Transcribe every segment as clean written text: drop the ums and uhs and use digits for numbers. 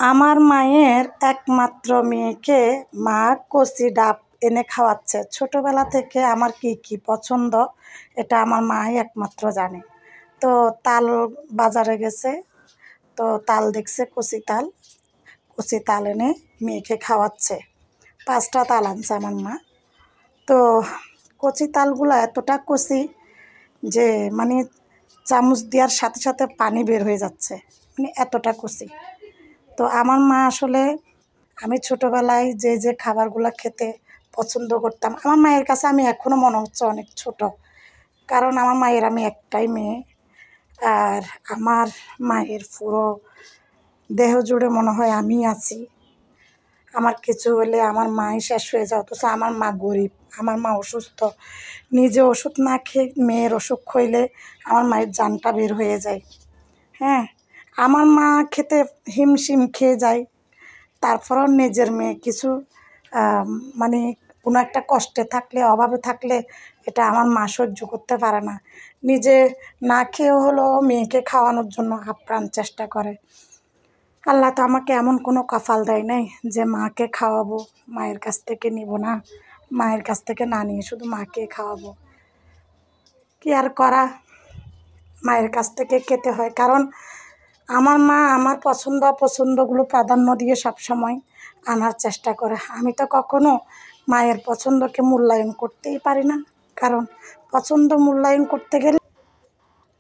আমার মায়ের একমাত্র মেয়েকে মা কচি ডাব এনে খাওয়াচ্ছে। ছোটবেলা থেকে আমার কি কি পছন্দ এটা আমার মাই একমাত্র জানে। তো তাল বাজারে গেছে, তো তাল দেখছে, কচি তাল এনে মেয়েকে খাওয়াচ্ছে। 5টা তাল আনছে আমার মা। তো কচি তালগুলো এতটা কচি যে মানে চামচ দেওয়ার সাথে সাথে পানি বের হয়ে যাচ্ছে, মানে এতটা কচি। তো আমার মা আসলে, আমি ছোটোবেলায় যে খাবারগুলো খেতে পছন্দ করতাম, আমার মায়ের কাছে আমি এখনও মনে হচ্ছে অনেক ছোট। কারণ আমার মায়ের আমি একটাই মেয়ে, আর আমার মায়ের পুরো দেহ জুড়ে মনে হয় আমি আছি। আমার কিছু হলে আমার মাই শেষ হয়ে যায়, অথচ আমার মা গরিব, আমার মা অসুস্থ। নিজে ওষুধ না খেয়ে মেয়ের অসুখ হইলে আমার মায়ের জানটা বের হয়ে যায়। হ্যাঁ, আমার মা খেতে হিমশিম খেয়ে যায়, তারপরও নিজের মেয়ে কিছু মানে কোনো একটা কষ্টে থাকলে, অভাবে থাকলে এটা আমার মা সহ্য করতে পারে না। নিজে না খেয়েও হলো মেয়েকে খাওয়ানোর জন্য আপ্রাণ চেষ্টা করে। আল্লাহ তো আমাকে এমন কোনো কপাল দেয় নাই যে মাকে খাওয়াবো, মায়ের কাছ থেকে নিব না, মায়ের কাছ থেকে না নিয়ে শুধু মাকে খাওয়াবো। কি আর করা, মায়ের কাছ থেকে খেতে হয়। কারণ আমার মা আমার অপছন্দগুলো প্রাধান্য দিয়ে সবসময় আনার চেষ্টা করে। আমি তো কখনো মায়ের পছন্দকে মূল্যায়ন করতেই পারি না। কারণ পছন্দ মূল্যায়ন করতে গেলে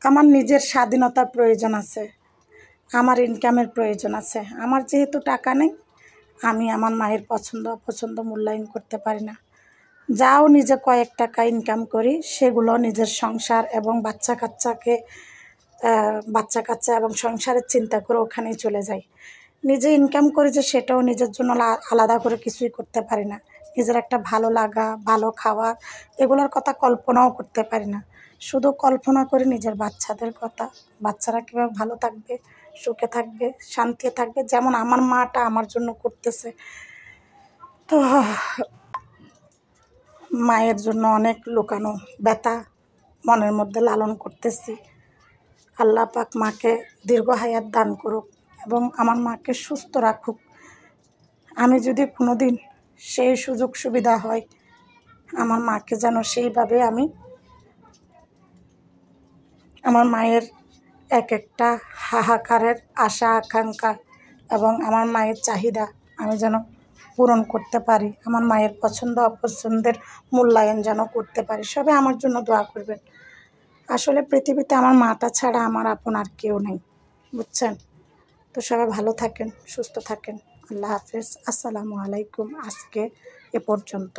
আমার নিজের স্বাধীনতার প্রয়োজন আছে, আমার ইনকামের প্রয়োজন আছে। আমার যেহেতু টাকা নেই, আমি আমার মায়ের অপছন্দ মূল্যায়ন করতে পারি না। যাও নিজে কয়েক টাকা ইনকাম করি, সেগুলো নিজের সংসার এবং বাচ্চা কাচ্চা এবং সংসারের চিন্তা করে ওখানেই চলে যাই। নিজে ইনকাম করি যে সেটাও নিজের জন্য আলাদা করে কিছুই করতে পারি না। নিজের একটা ভালো লাগা, ভালো খাওয়া, এগুলোর কথা কল্পনাও করতে পারি না। শুধু কল্পনা করি নিজের বাচ্চাদের কথা, বাচ্চারা কীভাবে ভালো থাকবে, সুখে থাকবে, শান্তিতে থাকবে, যেমন আমার মাটা আমার জন্য করতেছে। তো মায়ের জন্য অনেক লুকানো ব্যথা মনের মধ্যে লালন করতেছি। আল্লাহ পাক মাকে দীর্ঘ হায়াত দান করুক এবং আমার মাকে সুস্থ রাখুক। আমি যদি কোনো দিন সেই সুযোগ সুবিধা হয়, আমার মাকে যেন সেইভাবে আমি আমার মায়ের এক একটা হাহাকারের আশা আকাঙ্ক্ষা এবং আমার মায়ের চাহিদা আমি যেন পূরণ করতে পারি, আমার মায়ের পছন্দ অপছন্দের মূল্যায়ন যেন করতে পারি। সবাই আমার জন্য দোয়া করবেন। আসলে পৃথিবীতে আমার মাটা ছাড়া আমার আপন আর কেউ নেই, বুঝছেন? তো সবাই ভালো থাকেন, সুস্থ থাকেন। আল্লাহ হাফেজ, আসসালামু আলাইকুম। আজকে এ পর্যন্ত।